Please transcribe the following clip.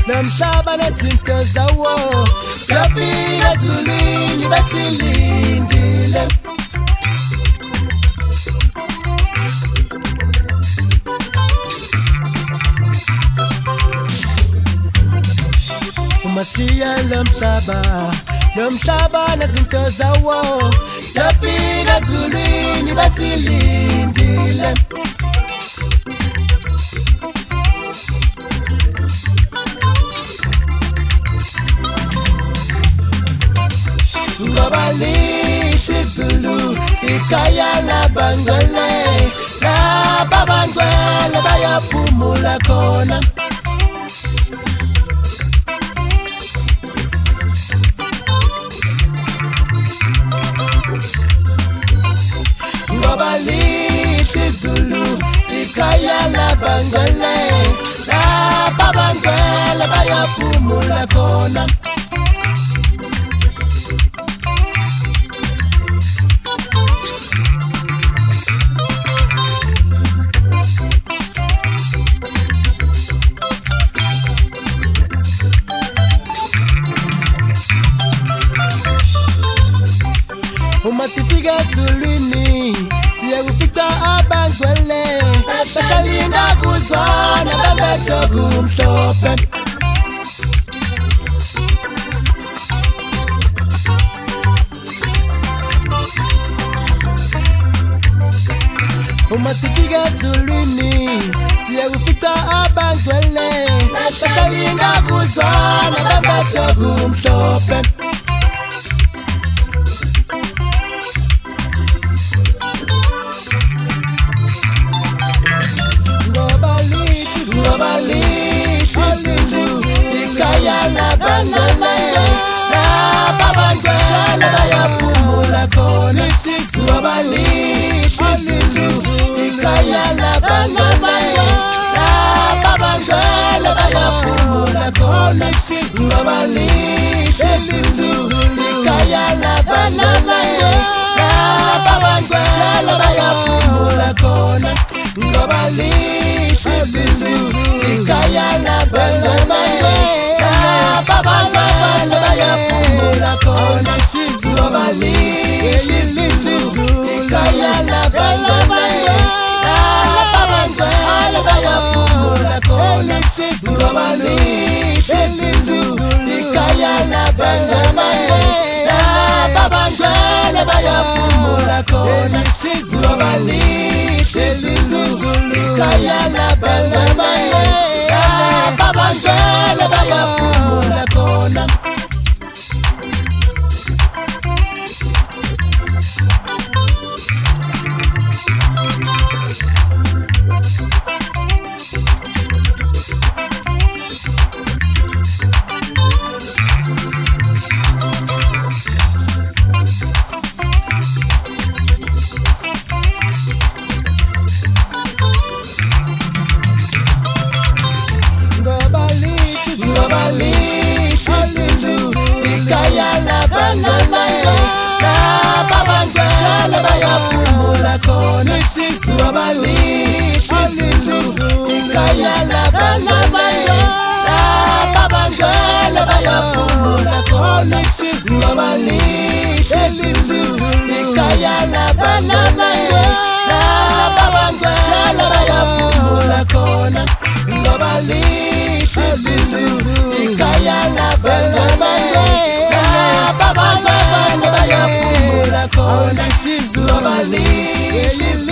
nomhlaba nezinto zawo siyafika ezulwini besilindile Umasiya nomhlaba nezinto zawo siyafika ezulwini besilindile Ngoba lihle izulu ikhaya labangcwele laba bangcwele bayaphumula khona Ngoba lihle izulu ikhaya labangcwele laba bangcwele bayaphumula khona Uma sifika ezulwini siyakufika abangcwele basalinda kuzwana bebethe kumhlophe Uma sifika ezulwini siyakufika abangcwele basalinda kuzwana bebethe kumhlophe Bayaphumula khona ngoba lihle izulu ikhaya labangcwele laba bangcwele bayaphumula khona ngoba lihle izulu ikhaya labangcwele laba bangcwele bayaphumula khona ngoba lihle izulu ikhaya labangcwele laba bangcwele bayaphumula khona Ngoba lihle izulu ikhaya labangcwele laba bangcwele bayaphumula khona Ngoba lihle izulu ikhaya labangcwele laba bangcwele bayaphumula khona Ngoba lihle izulu ikhaya labangcwele laba bangcwele bayaphumula khona Bayaphumula khona ngoba lihle izulu ikhaya labangcwele laba bangcwele bayaphumula khona ngoba lihle izulu ikhaya labangcwele laba bangcwele bayaphumula khona ngoba lihle izulu ikhaya labangcwele laba bangcwele bayaphumula khona Ngoba lihle